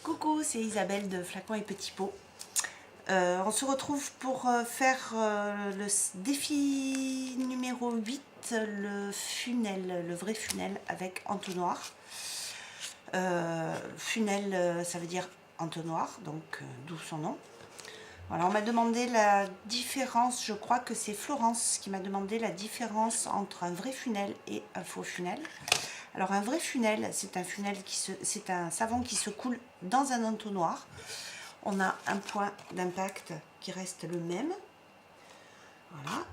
Coucou, c'est Isabelle de Flacons et Petits Pots. On se retrouve pour faire le défi numéro 8, le funnel, le vrai funnel avec entonnoir. Funnel, ça veut dire entonnoir, donc d'où son nom. Voilà, on m'a demandé la différence, je crois que c'est Florence qui m'a demandé la différence entre un vrai funnel et un faux funnel. Alors un vrai funnel, c'est un savon qui se coule dans un entonnoir. On a un point d'impact qui reste le même. Voilà,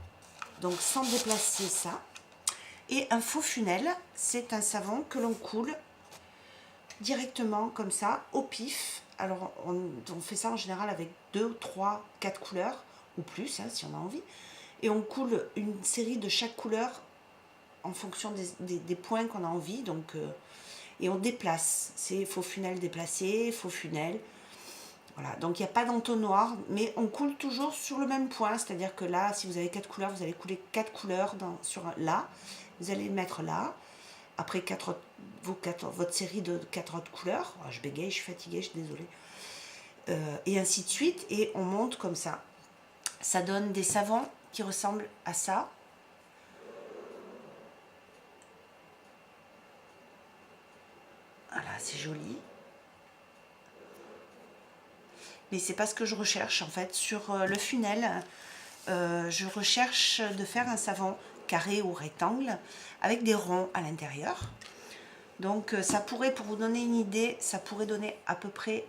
donc sans déplacer ça. Et un faux funnel, c'est un savon que l'on coule directement comme ça, au pif. Alors on fait ça en général avec 2, 3, 4 couleurs, ou plus hein, si on a envie. Et on coule une série de chaque couleur en fonction des points qu'on a envie. Donc, et on déplace. C'est faux funnel déplacé, faux funnel. Voilà, donc il n'y a pas d'entonnoir, mais on coule toujours sur le même point. C'est-à-dire que là, si vous avez 4 couleurs, vous allez couler 4 couleurs là. Vous allez le mettre là. Après votre série de 4 autres couleurs. Oh, je bégaye, je suis fatiguée, je suis désolée. Et ainsi de suite. Et on monte comme ça. Ça donne des savons qui ressemblent à ça. Voilà, c'est joli. Mais c'est pas ce que je recherche en fait. Sur le funnel, je recherche de faire un savon carré ou rectangle avec des ronds à l'intérieur. Donc ça pourrait, pour vous donner une idée, ça pourrait donner à peu près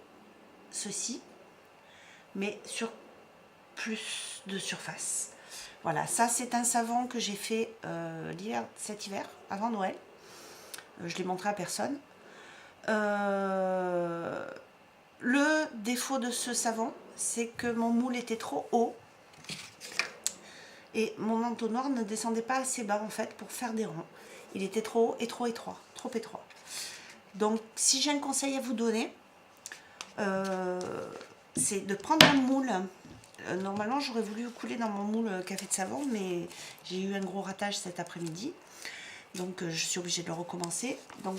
ceci, mais sur plus de surface. Voilà, ça c'est un savon que j'ai fait cet hiver, avant Noël. Je l'ai montré à personne. Le défaut de ce savon, c'est que mon moule était trop haut et mon entonnoir ne descendait pas assez bas en fait pour faire des ronds. Il était trop haut et trop étroit, trop étroit. Donc si j'ai un conseil à vous donner, c'est de prendre un moule. Normalement j'aurais voulu couler dans mon moule café de savon, mais j'ai eu un gros ratage cet après-midi. Donc je suis obligée de le recommencer. Donc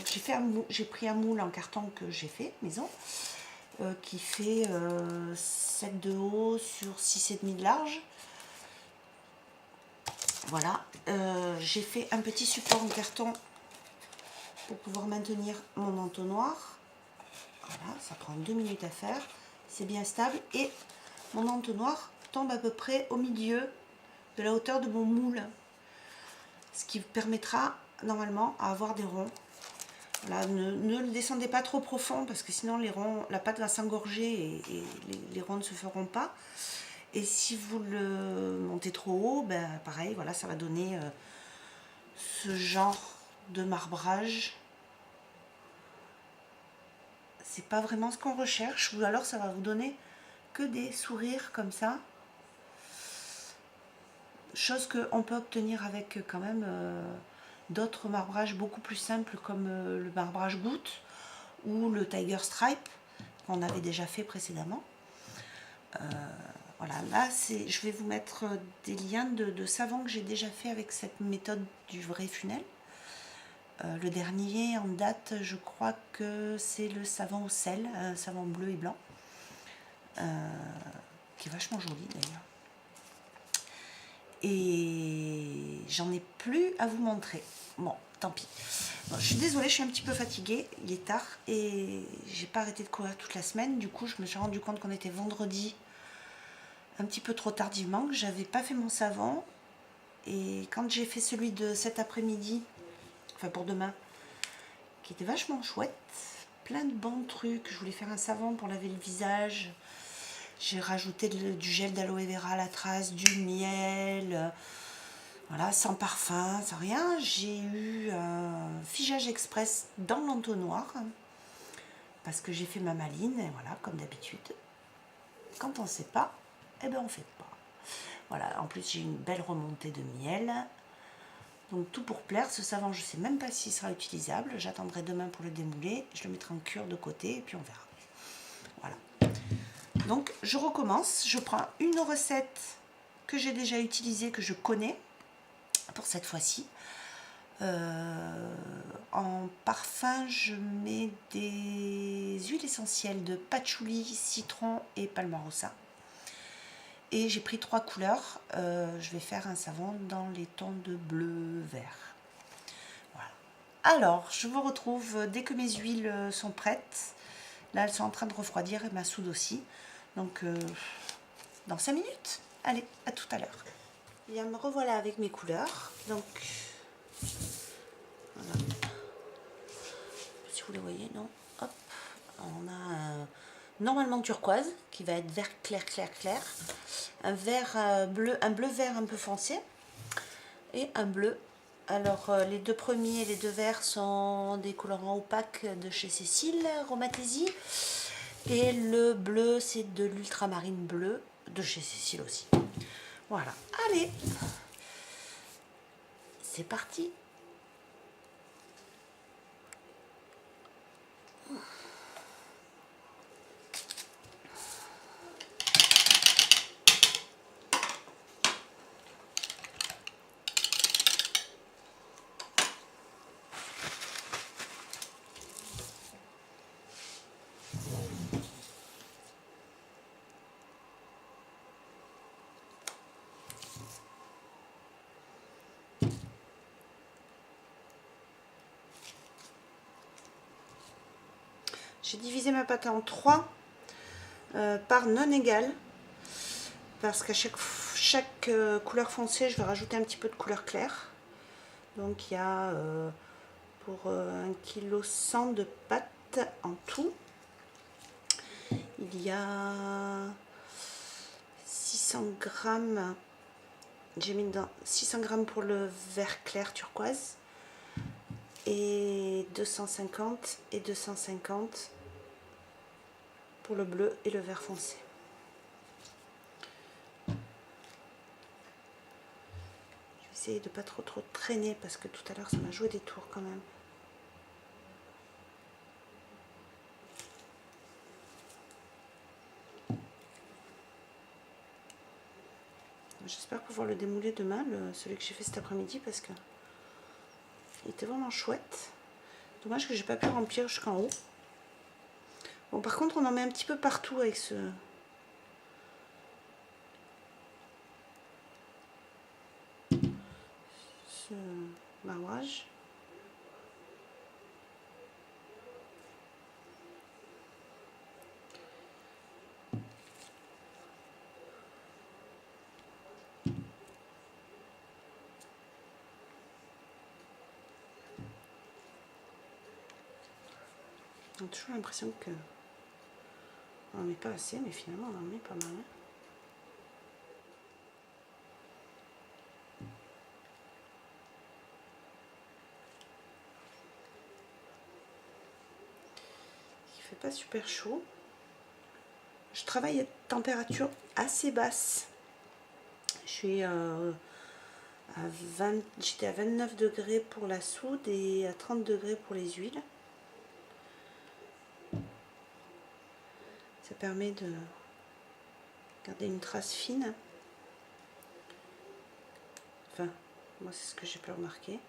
j'ai pris un moule en carton que j'ai fait maison. Qui fait 7 de haut sur 6,5 de large. Voilà, j'ai fait un petit support en carton pour pouvoir maintenir mon entonnoir. Voilà, ça prend 2 minutes à faire, c'est bien stable et mon entonnoir tombe à peu près au milieu de la hauteur de mon moule, ce qui permettra normalement à avoir des ronds. Voilà, ne le descendez pas trop profond parce que sinon la pâte va s'engorger et les ronds ne se feront pas. Et si vous le montez trop haut, ben pareil, voilà, ça va donner ce genre de marbrage. C'est pas vraiment ce qu'on recherche, ou alors ça va vous donner que des sourires comme ça. Chose qu'on peut obtenir avec quand même d'autres marbrages beaucoup plus simples comme le marbrage goutte ou le Tiger Stripe qu'on avait déjà fait précédemment. Voilà, là je vais vous mettre des liens de savons que j'ai déjà fait avec cette méthode du vrai funnel. Le dernier en date, je crois que c'est le savon au sel, un savon bleu et blanc, qui est vachement joli d'ailleurs. Et j'en ai plus à vous montrer. Bon, tant pis. Bon, je suis désolée, je suis un petit peu fatiguée. Il est tard et j'ai pas arrêté de courir toute la semaine. Du coup, je me suis rendu compte qu'on était vendredi, un petit peu trop tardivement, que j'avais pas fait mon savon. Et quand j'ai fait celui de cet après-midi, enfin pour demain, qui était vachement chouette, plein de bons trucs. Je voulais faire un savon pour laver le visage. J'ai rajouté du gel d'aloe vera à la trace, du miel, voilà, sans parfum, sans rien. J'ai eu un figeage express dans l'entonnoir, parce que j'ai fait ma maline, et voilà, comme d'habitude. Quand on ne sait pas, eh ben on ne fait pas. Voilà, en plus j'ai une belle remontée de miel. Donc tout pour plaire, ce savon je ne sais même pas s'il sera utilisable. J'attendrai demain pour le démouler, je le mettrai en cure de côté et puis on verra. Voilà. Donc je recommence, je prends une recette que j'ai déjà utilisée, que je connais pour cette fois-ci. en parfum, je mets des huiles essentielles de patchouli, citron et palmarosa. Et j'ai pris 3 couleurs. Je vais faire un savon dans les tons de bleu, vert. Voilà. Alors, je vous retrouve dès que mes huiles sont prêtes. Là, elles sont en train de refroidir et ma soude aussi. Donc, dans 5 minutes. Allez, à tout à l'heure. Bien, me revoilà avec mes couleurs. Donc, voilà. Si vous les voyez, non. Hop. On a normalement turquoise qui va être vert clair, clair, clair. Un vert bleu, un bleu vert un peu foncé. Et un bleu. Alors, les deux premiers, les deux verts sont des colorants opaques de chez Cécile, Aromathésie. Et le bleu, c'est de l'ultramarine bleu de chez Cécile aussi. Voilà. Allez, c'est parti. J'ai divisé ma pâte en 3 par non égales. Parce qu'à chaque couleur foncée, je vais rajouter un petit peu de couleur claire. Donc il y a pour 1,1 kg de pâte en tout. Il y a 600 grammes. J'ai mis dedans 600 grammes pour le vert clair turquoise. Et 250 et 250 pour le bleu et le vert foncé. Je vais essayer de pas trop traîner parce que tout à l'heure ça m'a joué des tours quand même. J'espère pouvoir le démouler demain, celui que j'ai fait cet après-midi, parce que il était vraiment chouette. Dommage que j'ai pas pu remplir jusqu'en haut. Bon, par contre, on en met un petit peu partout avec ce barouage. J'ai toujours l'impression que on n'en met pas assez, mais finalement on en met pas mal. Il fait pas super chaud. Je travaille à température assez basse. Je suis j'étais à 29 degrés pour la soude et à 30 degrés pour les huiles. Ça permet de garder une trace fine. Enfin, moi c'est ce que j'ai pu remarquer.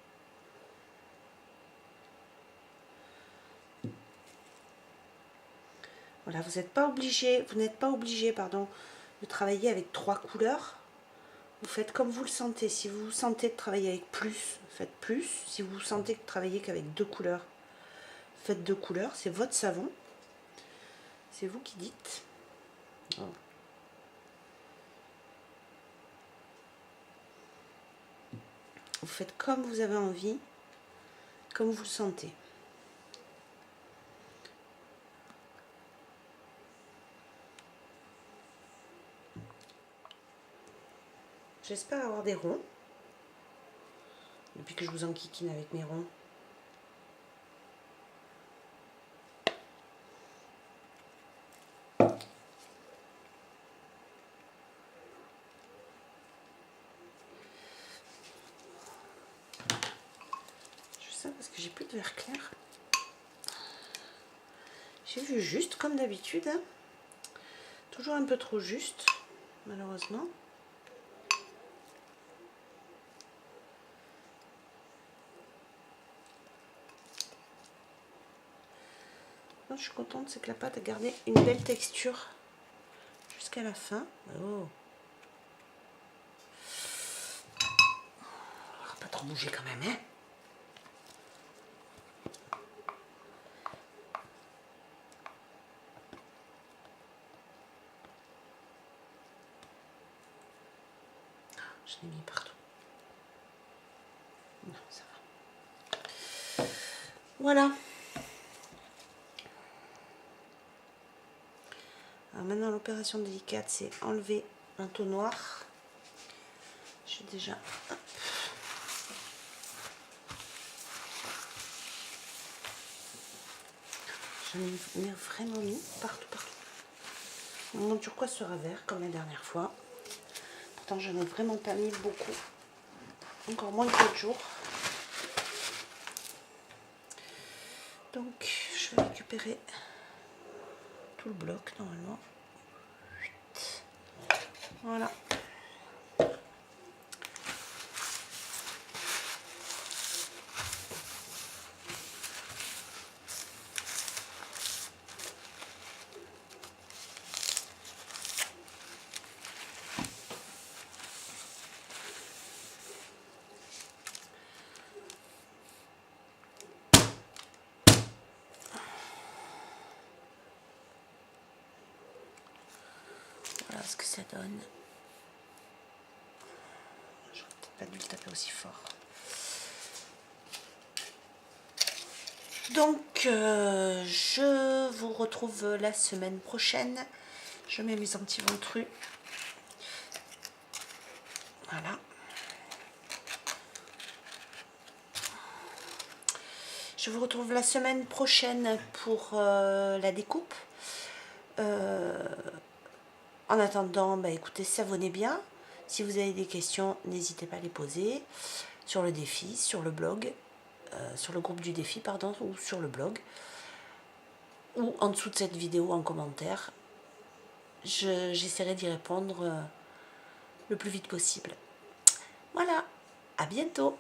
Voilà, vous n'êtes pas obligé, de travailler avec 3 couleurs. Vous faites comme vous le sentez. Si vous sentez de travailler avec plus, faites plus. Si vous sentez de travailler qu'avec 2 couleurs, faites 2 couleurs. C'est votre savon. C'est vous qui dites. Oh. Vous faites comme vous avez envie, comme vous le sentez. J'espère avoir des ronds. Depuis que je vous enquiquine avec mes ronds. Je sais parce que j'ai plus de vert clair. J'ai vu juste comme d'habitude. Hein. Toujours un peu trop juste, malheureusement. je suis contente, c'est que la pâte a gardé une belle texture jusqu'à la fin. Oh. On va pas trop bouger quand même, hein. Je l'ai mis partout. Non, ça va. Voilà. Alors maintenant, l'opération délicate, c'est enlever l'entonnoir. J'ai déjà... Hop. J'en ai vraiment mis partout, partout. Mon turquoise sera vert comme la dernière fois. Pourtant, j'en ai vraiment pas mis beaucoup. Encore moins que l'autre jour. Donc, je vais récupérer tout le bloc normalement. Voilà. Voilà ce que ça donne. J'aurais peut-être pas dû le taper aussi fort. Donc, je vous retrouve la semaine prochaine. Je mets mes anti-ventrus. Voilà. Je vous retrouve la semaine prochaine pour la découpe. En attendant, bah, écoutez, savonnez bien. Si vous avez des questions, n'hésitez pas à les poser sur le défi, sur le blog, sur le groupe du défi, pardon, ou sur le blog, ou en dessous de cette vidéo en commentaire. J'essaierai d'y répondre le plus vite possible. Voilà, à bientôt!